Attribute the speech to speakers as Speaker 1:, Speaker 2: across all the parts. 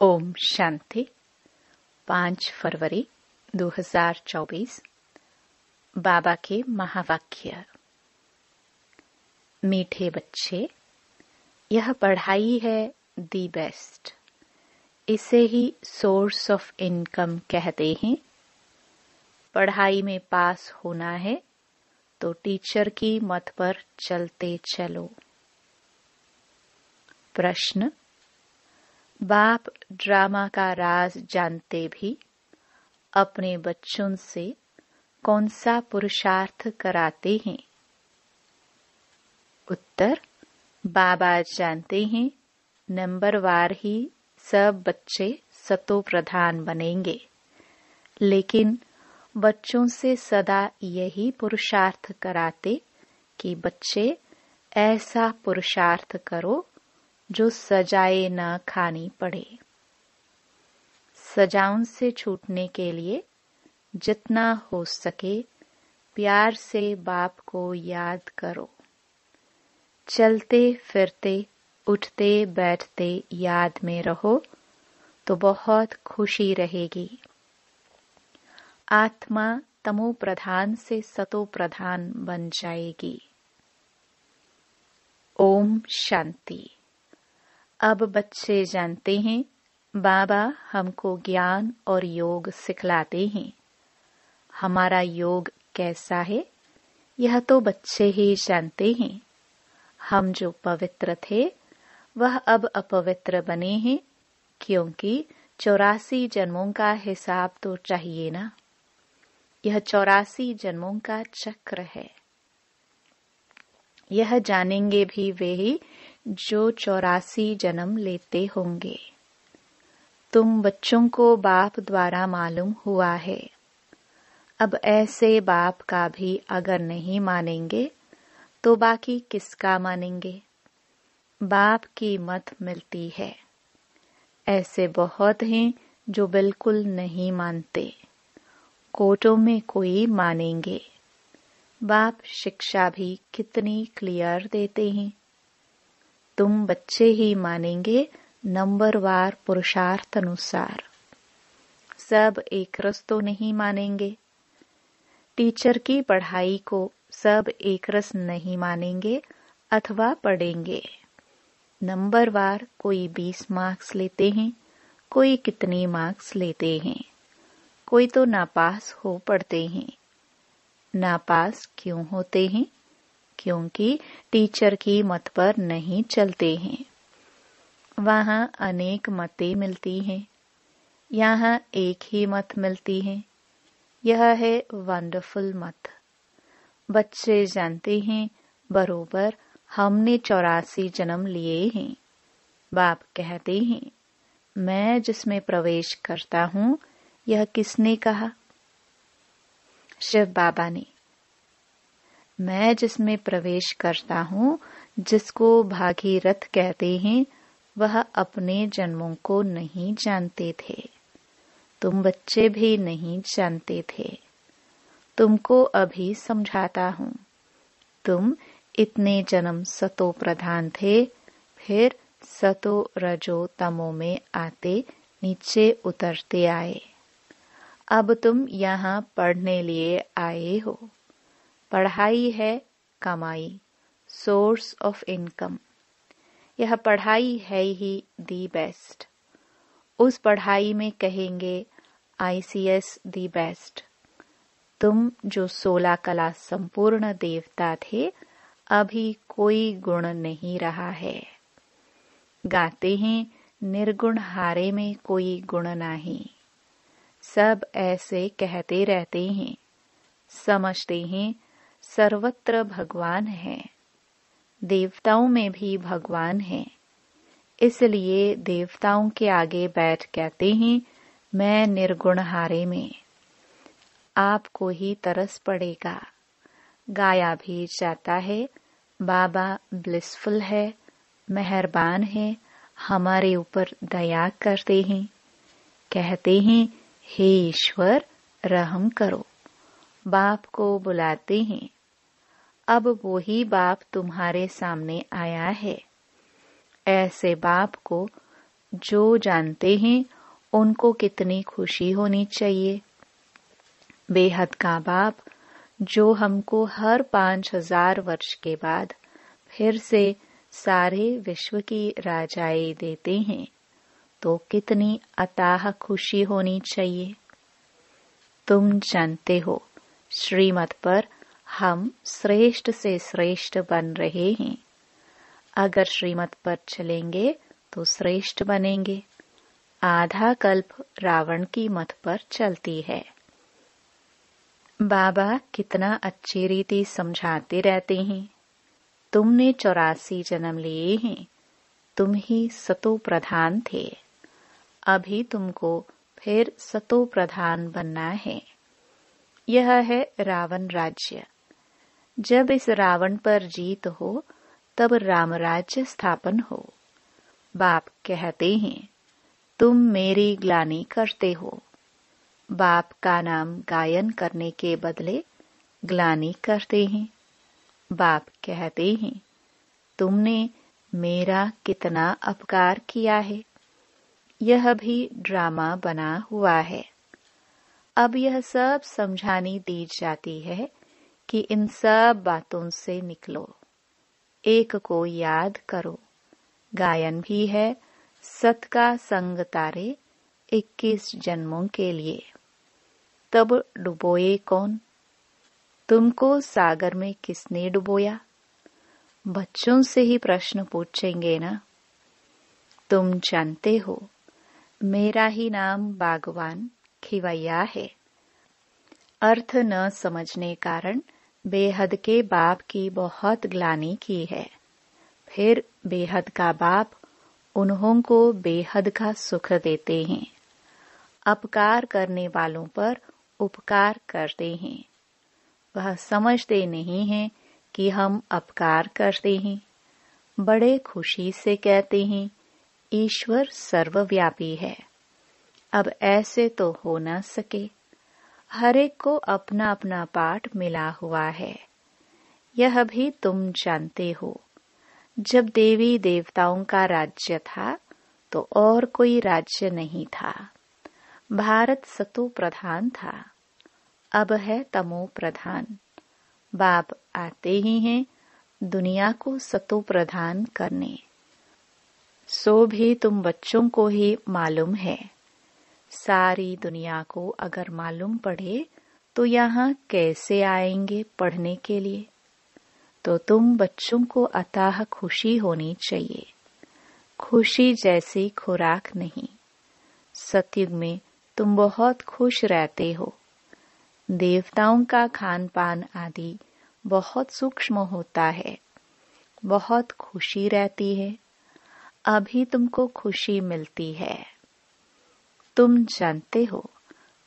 Speaker 1: ओम शांति। 5 फरवरी 2024। बाबा के महावाक्य। मीठे बच्चे, यह पढ़ाई है दी बेस्ट। इसे ही सोर्स ऑफ इनकम कहते हैं। पढ़ाई में पास होना है तो टीचर की मत पर चलते चलो। प्रश्न: बाप ड्रामा का राज जानते भी अपने बच्चों से कौन सा पुरुषार्थ कराते हैं? उत्तर: बाबा जानते हैं नंबरवार ही सब बच्चे सतो प्रधान बनेंगे, लेकिन बच्चों से सदा यही पुरुषार्थ कराते कि बच्चे ऐसा पुरुषार्थ करो जो सजाए न खानी पड़े। सजाओं से छूटने के लिए जितना हो सके प्यार से बाप को याद करो। चलते फिरते उठते बैठते याद में रहो तो बहुत खुशी रहेगी। आत्मा तमो प्रधान से सतो प्रधान बन जाएगी। ओम शांति। अब बच्चे जानते हैं बाबा हमको ज्ञान और योग सिखलाते हैं। हमारा योग कैसा है यह तो बच्चे ही जानते हैं। हम जो पवित्र थे वह अब अपवित्र बने हैं, क्योंकि 84 जन्मों का हिसाब तो चाहिए ना। यह 84 जन्मों का चक्र है। यह जानेंगे भी वे ही जो 84 जन्म लेते होंगे। तुम बच्चों को बाप द्वारा मालूम हुआ है। अब ऐसे बाप का भी अगर नहीं मानेंगे तो बाकी किसका मानेंगे? बाप की मत मिलती है। ऐसे बहुत हैं जो बिल्कुल नहीं मानते। कोर्टों में कोई मानेंगे। बाप शिक्षा भी कितनी क्लियर देते हैं। तुम बच्चे ही मानेंगे नंबरवार पुरुषार्थ अनुसार। सब एक रस तो नहीं मानेंगे। टीचर की पढ़ाई को सब एक रस नहीं मानेंगे अथवा पढ़ेंगे। नंबरवार कोई 20 मार्क्स लेते हैं, कोई कितने मार्क्स लेते हैं। कोई तो नापास हो पड़ते हैं। नापास क्यों होते हैं? क्योंकि टीचर की मत पर नहीं चलते हैं। वहाँ अनेक मतें मिलती हैं, यहाँ एक ही मत मिलती है। यह है वंडरफुल मत। बच्चे जानते हैं बरोबर हमने 84 जन्म लिए हैं। बाप कहते हैं मैं जिसमें प्रवेश करता हूँ यह किसने कहा? शिव बाबा ने। मैं जिसमें प्रवेश करता हूँ, जिसको भागीरथ कहते हैं, वह अपने जन्मों को नहीं जानते थे। तुम बच्चे भी नहीं जानते थे। तुमको अभी समझाता हूँ। तुम इतने जन्म सतो प्रधान थे, फिर सतो रजो तमो में आते नीचे उतरते आए। अब तुम यहाँ पढ़ने लिए आए हो। पढ़ाई है कमाई, सोर्स ऑफ इनकम। यह पढ़ाई है ही दी बेस्ट। उस पढ़ाई में कहेंगे ICS दी बेस्ट। तुम जो 16 कला संपूर्ण देवता थे, अभी कोई गुण नहीं रहा है। गाते हैं निर्गुण हारे में कोई गुण नहीं। सब ऐसे कहते रहते हैं। समझते हैं सर्वत्र भगवान है। देवताओं में भी भगवान है। इसलिए देवताओं के आगे बैठ कहते हैं मैं निर्गुण हारे में। आपको ही तरस पड़ेगा। गाया भी जाता है बाबा ब्लिसफुल है, मेहरबान है, हमारे ऊपर दया करते हैं। कहते हैं हे ईश्वर रहम करो। बाप को बुलाते हैं। अब वही बाप तुम्हारे सामने आया है। ऐसे बाप को जो जानते हैं उनको कितनी खुशी होनी चाहिए। बेहद का बाप जो हमको हर 5000 वर्ष के बाद फिर से सारे विश्व की राजाई देते हैं, तो कितनी अथाह खुशी होनी चाहिए। तुम जानते हो, श्रीमत पर हम श्रेष्ठ से श्रेष्ठ बन रहे हैं। अगर श्रीमत पर चलेंगे तो श्रेष्ठ बनेंगे। आधा कल्प रावण की मत पर चलती है। बाबा कितना अच्छी रीति समझाते रहते हैं। तुमने 84 जन्म लिए हैं, तुम ही सतो प्रधान थे, अभी तुमको फिर सतो प्रधान बनना है। यह है रावण राज्य। जब इस रावण पर जीत हो तब राम राज्य स्थापन हो। बाप कहते हैं, तुम मेरी ग्लानि करते हो। बाप का नाम गायन करने के बदले ग्लानि करते हैं। बाप कहते हैं, तुमने मेरा कितना अपकार किया है। यह भी ड्रामा बना हुआ है। अब यह सब समझानी दी जाती है कि इन सब बातों से निकलो, एक को याद करो। गायन भी है, सत का संग तारे 21 जन्मों के लिए। तब डुबोए कौन? तुमको सागर में किसने डुबोया? बच्चों से ही प्रश्न पूछेंगे ना। तुम जानते हो, मेरा ही नाम बागवान खिवैया है। अर्थ न समझने कारण बेहद के बाप की बहुत ग्लानि की है। फिर बेहद का बाप उन्हों को बेहद का सुख देते हैं। अपकार करने वालों पर उपकार करते हैं। वह समझते नहीं हैं कि हम अपकार करते हैं। बड़े खुशी से कहते हैं, ईश्वर सर्वव्यापी है। अब ऐसे तो हो न सके। हर एक को अपना अपना पाठ मिला हुआ है। यह भी तुम जानते हो। जब देवी देवताओं का राज्य था तो और कोई राज्य नहीं था। भारत सतो प्रधान था, अब है तमो प्रधान। बाप आते ही हैं दुनिया को सतो प्रधान करने। सो भी तुम बच्चों को ही मालूम है। सारी दुनिया को अगर मालूम पड़े तो यहाँ कैसे आएंगे पढ़ने के लिए। तो तुम बच्चों को अथाह खुशी होनी चाहिए। खुशी जैसी खुराक नहीं। सतयुग में तुम बहुत खुश रहते हो। देवताओं का खान पान आदि बहुत सूक्ष्म होता है। बहुत खुशी रहती है। अभी तुमको खुशी मिलती है। तुम जानते हो,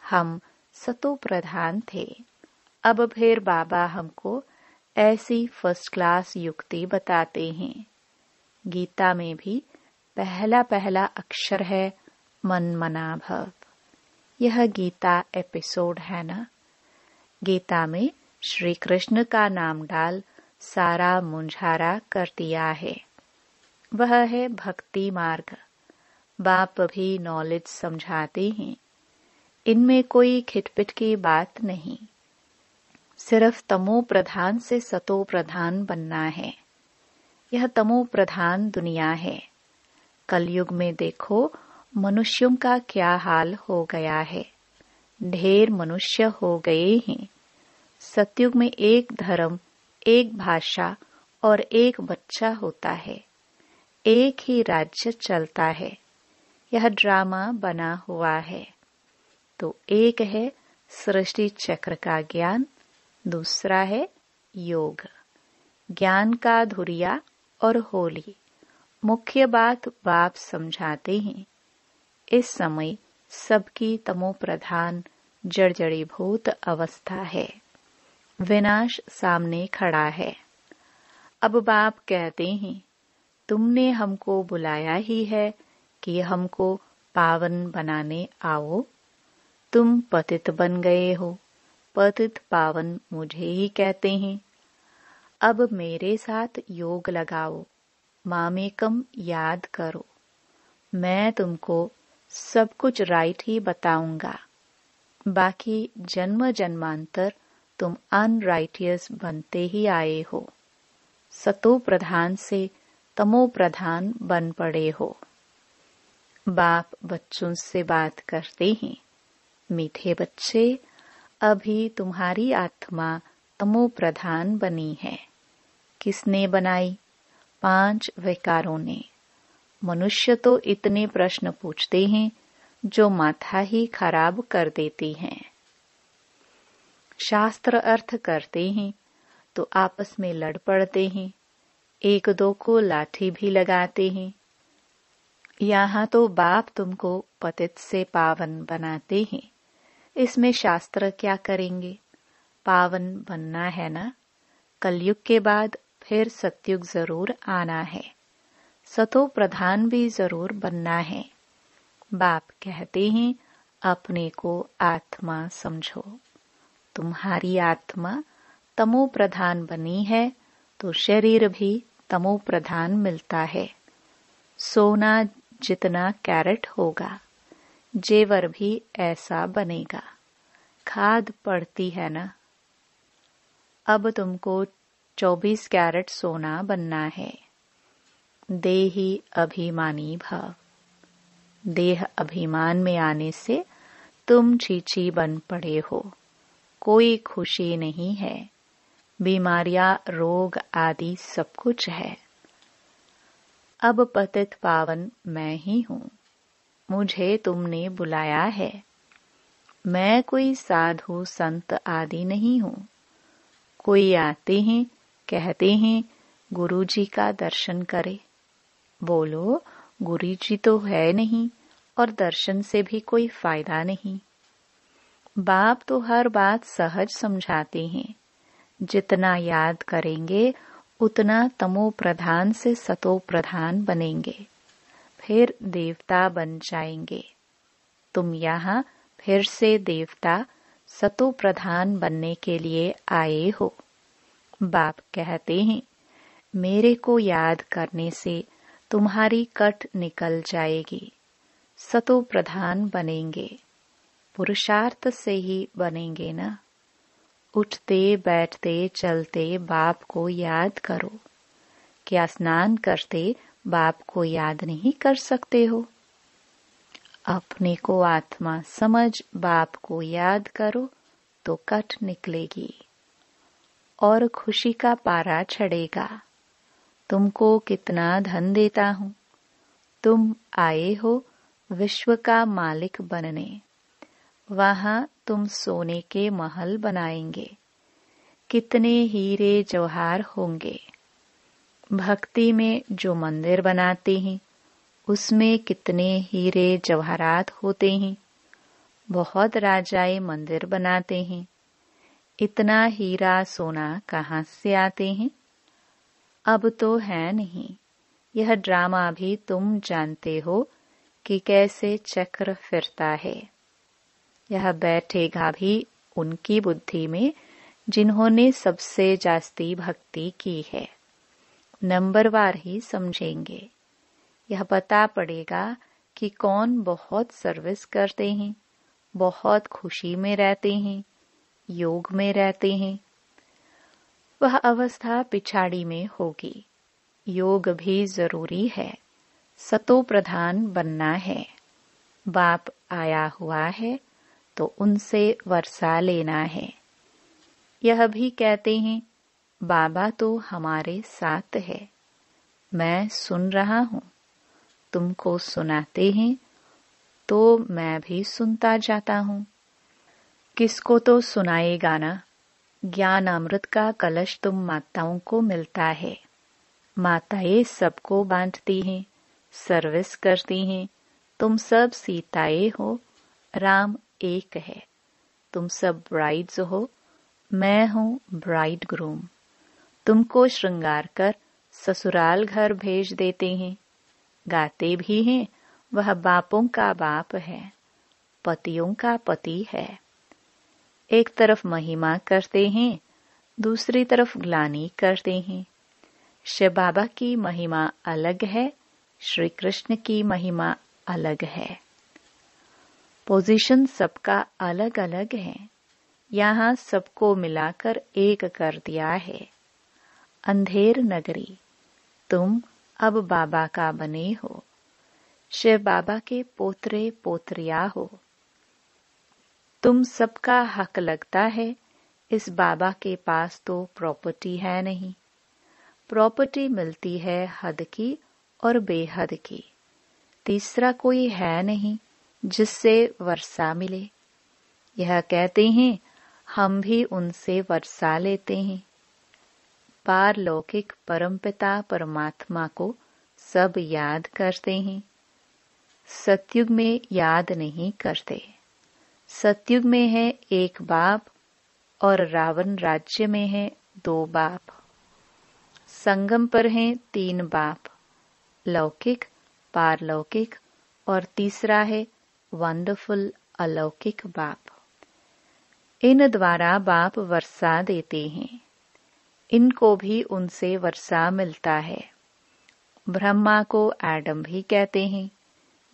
Speaker 1: हम सतो प्रधान थे। अब फिर बाबा हमको ऐसी फर्स्ट क्लास युक्ति बताते हैं। गीता में भी पहला पहला अक्षर है मन मना भव। यह गीता एपिसोड है ना। गीता में श्री कृष्ण का नाम डाल सारा मुंझारा कर दिया है। वह है भक्ति मार्ग। बाप भी नॉलेज समझाते हैं। इनमें कोई खिटपिट की बात नहीं। सिर्फ तमो प्रधान से सतो प्रधान बनना है। यह तमो प्रधान दुनिया है। कलयुग में देखो मनुष्यों का क्या हाल हो गया है। ढेर मनुष्य हो गए हैं। सतयुग में एक धर्म, एक भाषा और एक बच्चा होता है। एक ही राज्य चलता है। यह ड्रामा बना हुआ है। तो एक है सृष्टि चक्र का ज्ञान, दूसरा है योग। ज्ञान का धुरिया और होली। मुख्य बात बाप समझाते हैं। इस समय सबकी तमो प्रधान जड़जड़ीभूत अवस्था है। विनाश सामने खड़ा है। अब बाप कहते हैं, तुमने हमको बुलाया ही है कि हमको पावन बनाने आओ। तुम पतित बन गए हो। पतित पावन मुझे ही कहते हैं। अब मेरे साथ योग लगाओ। मामेकम याद करो। मैं तुमको सब कुछ राइट ही बताऊंगा, बाकी जन्म जन्मांतर तुम अनराइटियस बनते ही आए हो, सतो प्रधान से तमो प्रधान बन पड़े हो। बाप बच्चों से बात करते हैं, मीठे बच्चे, अभी तुम्हारी आत्मा तमो प्रधान बनी है। किसने बनाई? 5 विकारों ने। मनुष्य तो इतने प्रश्न पूछते हैं जो माथा ही खराब कर देती हैं। शास्त्र अर्थ करते हैं तो आपस में लड़ पड़ते हैं, एक दो को लाठी भी लगाते हैं। यहाँ तो बाप तुमको पतित से पावन बनाते हैं, इसमें शास्त्र क्या करेंगे? पावन बनना है ना। कलयुग के बाद फिर सतयुग जरूर आना है, सतो प्रधान भी जरूर बनना है। बाप कहते हैं अपने को आत्मा समझो। तुम्हारी आत्मा तमो प्रधान बनी है तो शरीर भी तमो प्रधान मिलता है। सोना जितना कैरेट होगा, जेवर भी ऐसा बनेगा। खाद पड़ती है ना। अब तुमको 24 कैरेट सोना बनना है। देही अभिमानी भाव। देह अभिमान में आने से तुम चीची बन पड़े हो, कोई खुशी नहीं है। बीमारियां, रोग आदि सब कुछ है। अब पतित पावन मैं ही हूँ, मुझे तुमने बुलाया है। मैं कोई साधु संत आदि नहीं हूँ। कोई आते हैं, कहते हैं गुरुजी का दर्शन करे। बोलो गुरुजी तो है नहीं और दर्शन से भी कोई फायदा नहीं। बाप तो हर बात सहज समझाते हैं। जितना याद करेंगे उतना तमो प्रधान से सतो प्रधान बनेंगे, फिर देवता बन जाएंगे। तुम यहाँ फिर से देवता सतो प्रधान बनने के लिए आए हो। बाप कहते हैं मेरे को याद करने से तुम्हारी कट निकल जाएगी, सतो प्रधान बनेंगे। पुरुषार्थ से ही बनेंगे ना। उठते बैठते चलते बाप को याद करो। क्या स्नान करते बाप को याद नहीं कर सकते हो? अपने को आत्मा समझ बाप को याद करो तो कट निकलेगी और खुशी का पारा चढ़ेगा। तुमको कितना धन देता हूँ। तुम आए हो विश्व का मालिक बनने। वहां तुम सोने के महल बनाएंगे, कितने हीरे जवाहर होंगे। भक्ति में जो मंदिर बनाते हैं उसमें कितने हीरे जवाहरात होते हैं। बहुत राजाए मंदिर बनाते हैं, इतना हीरा सोना कहाँ से आते हैं? अब तो है नहीं। यह ड्रामा भी तुम जानते हो कि कैसे चक्र फिरता है। यह बैठेगा भी उनकी बुद्धि में जिन्होंने सबसे जास्ती भक्ति की है। नंबरवार ही समझेंगे। यह पता पड़ेगा कि कौन बहुत सर्विस करते हैं, बहुत खुशी में रहते हैं, योग में रहते हैं। वह अवस्था पिछाड़ी में होगी। योग भी जरूरी है। सतो प्रधान बनना है। बाप आया हुआ है तो उनसे वर्षा लेना है। यह भी कहते हैं बाबा तो हमारे साथ है। मैं सुन रहा हूँ, तुमको सुनाते हैं तो मैं भी सुनता जाता हूँ। किसको तो सुनाएगा ना। ज्ञान अमृत का कलश तुम माताओं को मिलता है। माताएं सबको बांटती हैं, सर्विस करती हैं। तुम सब सीताएं हो, राम एक है। तुम सब ब्राइड्स हो, मैं हूँ ब्राइड ग्रूम। तुमको श्रृंगार कर ससुराल घर भेज देते हैं। गाते भी हैं वह बापों का बाप है, पतियों का पति है। एक तरफ महिमा करते हैं, दूसरी ग्लानि ग्लानि करते हैं। शिव बाबा की महिमा अलग है, श्री कृष्ण की महिमा अलग है। पोजीशन सबका अलग अलग है। यहाँ सबको मिलाकर एक कर दिया है। अंधेर नगरी, तुम अब बाबा का बने हो। शिव बाबा के पोतरे पोतरिया हो। तुम सबका हक लगता है। इस बाबा के पास तो प्रॉपर्टी है नहीं। प्रॉपर्टी मिलती है हद की और बेहद की। तीसरा कोई है नहीं जिससे वर्षा मिले। यह कहते हैं, हम भी उनसे वर्षा लेते हैं। पारलौकिक परमपिता परमात्मा को सब याद करते हैं। सतयुग में याद नहीं करते। सतयुग में है एक बाप और रावण राज्य में है 2 बाप। संगम पर हैं 3 बाप, लौकिक, पारलौकिक और तीसरा है वंडरफुल अलौकिक बाप। इन द्वारा बाप वर्षा देते हैं। इनको भी उनसे वर्षा मिलता है। ब्रह्मा को एडम भी कहते हैं,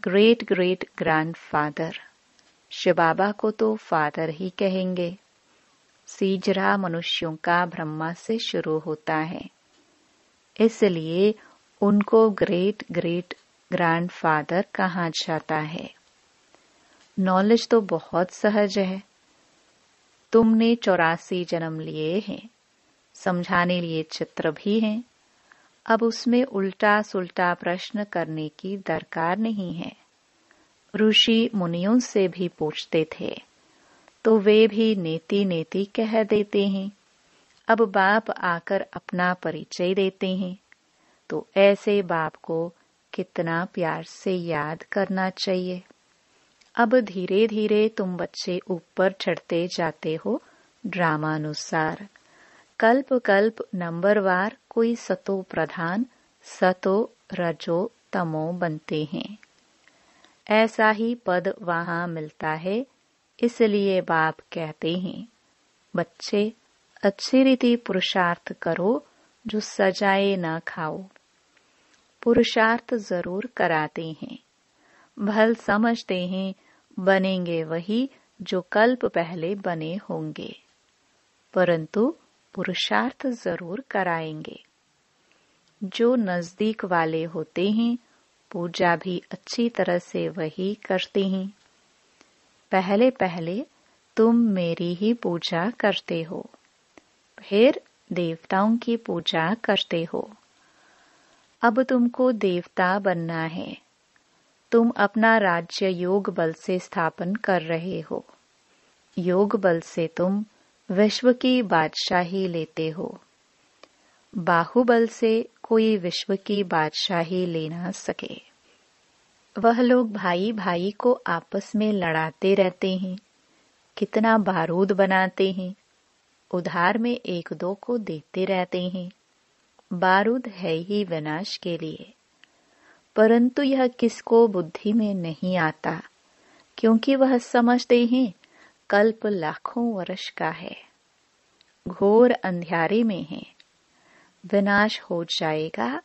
Speaker 1: ग्रेट ग्रेट ग्रैंडफादर। शिव बाबा को तो फादर ही कहेंगे। सीजरा मनुष्यों का ब्रह्मा से शुरू होता है, इसलिए उनको ग्रेट ग्रेट ग्रैंडफादर कहा जाता है। नॉलेज तो बहुत सहज है। तुमने 84 जन्म लिए हैं। समझाने लिए चित्र भी हैं। अब उसमें उल्टा सुल्टा प्रश्न करने की दरकार नहीं है। ऋषि मुनियों से भी पूछते थे तो वे भी नेति नेति कह देते हैं। अब बाप आकर अपना परिचय देते हैं तो ऐसे बाप को कितना प्यार से याद करना चाहिए। अब धीरे धीरे तुम बच्चे ऊपर चढ़ते जाते हो ड्रामानुसार। कल्प कल्प नंबरवार कोई सतो प्रधान, सतो रजो तमो बनते हैं। ऐसा ही पद वहां मिलता है। इसलिए बाप कहते हैं, बच्चे अच्छी रीति पुरुषार्थ करो, जो सजाए न खाओ। पुरुषार्थ जरूर कराते हैं। भल समझते हैं बनेंगे वही जो कल्प पहले बने होंगे, परंतु पुरुषार्थ जरूर कराएंगे। जो नजदीक वाले होते हैं पूजा भी अच्छी तरह से वही करते हैं। पहले पहले तुम मेरी ही पूजा करते हो, फिर देवताओं की पूजा करते हो। अब तुमको देवता बनना है। तुम अपना राज्य योग बल से स्थापन कर रहे हो। योग बल से तुम विश्व की बादशाही लेते हो। बाहुबल से कोई विश्व की बादशाही ले ना सके। वह लोग भाई भाई को आपस में लड़ाते रहते हैं, कितना बारूद बनाते हैं, उधार में एक दो को देते रहते हैं। बारूद है ही विनाश के लिए, परंतु यह किसको बुद्धि में नहीं आता, क्योंकि वह समझते हैं कल्प लाखों वर्ष का है, घोर अंधियारे में है, विनाश हो जाएगा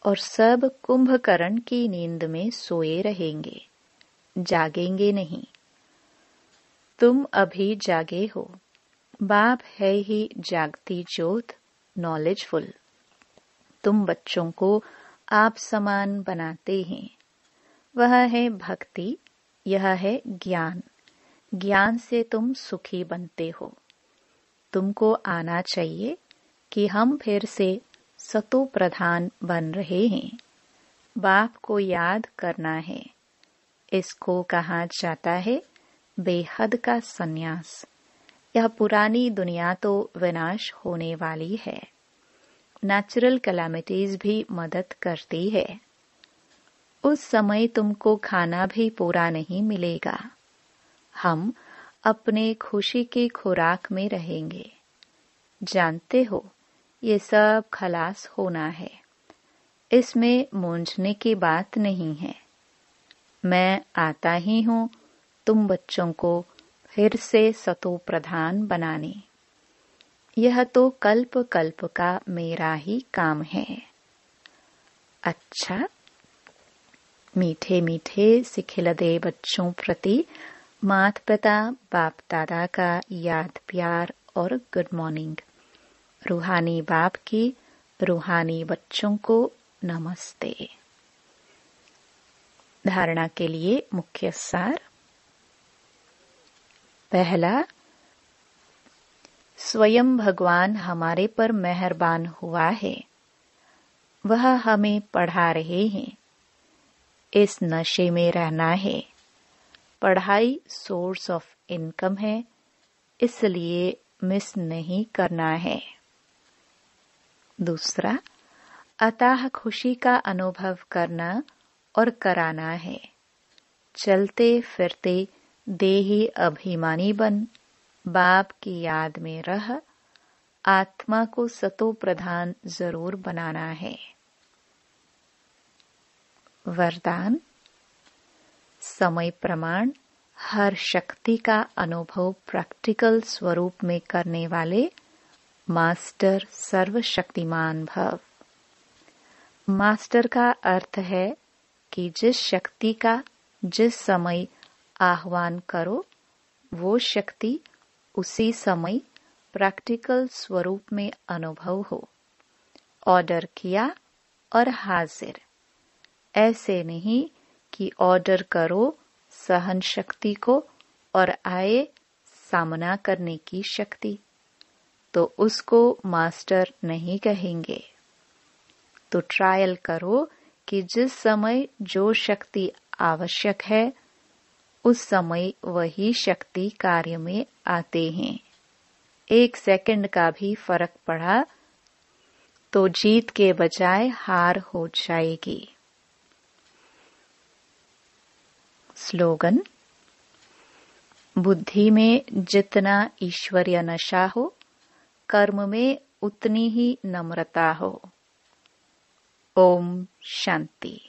Speaker 1: और सब कुंभकर्ण की नींद में सोए रहेंगे, जागेंगे नहीं। तुम अभी जागे हो। बाप है ही जागती ज्योत, नॉलेजफुल। तुम बच्चों को आप समान बनाते हैं। वह है भक्ति, यह है ज्ञान। ज्ञान से तुम सुखी बनते हो। तुमको आना चाहिए कि हम फिर से सतो प्रधान बन रहे हैं। बाप को याद करना है। इसको कहा जाता है बेहद का सन्यास। यह पुरानी दुनिया तो विनाश होने वाली है। नेचुरल कैलामिटीज भी मदद करती है। उस समय तुमको खाना भी पूरा नहीं मिलेगा। हम अपने खुशी की खुराक में रहेंगे। जानते हो, ये सब खलास होना है। इसमें मूंझने की बात नहीं है। मैं आता ही हूँ तुम बच्चों को फिर से सतो प्रधान बनाने। यह तो कल्प कल्प का मेरा ही काम है। अच्छा, मीठे मीठे सिखिलदे बच्चों प्रति माता पिता बाप दादा का याद प्यार और गुड मॉर्निंग। रूहानी बाप की रूहानी बच्चों को नमस्ते। धारणा के लिए मुख्य सार। पहला, स्वयं भगवान हमारे पर मेहरबान हुआ है। वह हमें पढ़ा रहे हैं। इस नशे में रहना है। पढ़ाई सोर्स ऑफ इनकम है, इसलिए मिस नहीं करना है। दूसरा, अथाह खुशी का अनुभव करना और कराना है। चलते फिरते देही अभिमानी बन बाप की याद में रह आत्मा को सतो प्रधान जरूर बनाना है। वरदान। समय प्रमाण हर शक्ति का अनुभव प्रैक्टिकल स्वरूप में करने वाले मास्टर सर्वशक्तिमान भव। मास्टर का अर्थ है कि जिस शक्ति का जिस समय आह्वान करो वो शक्ति उसी समय प्रैक्टिकल स्वरूप में अनुभव हो। ऑर्डर किया और हाजिर। ऐसे नहीं कि ऑर्डर करो सहन शक्ति को और आए सामना करने की शक्ति, तो उसको मास्टर नहीं कहेंगे। तो ट्रायल करो कि जिस समय जो शक्ति आवश्यक है उस समय वही शक्ति कार्य में आते हैं। 1 सेकंड का भी फर्क पड़ा तो जीत के बजाय हार हो जाएगी। स्लोगन। बुद्धि में जितना ईश्वरीय नशा हो, कर्म में उतनी ही नम्रता हो। ओम शांति।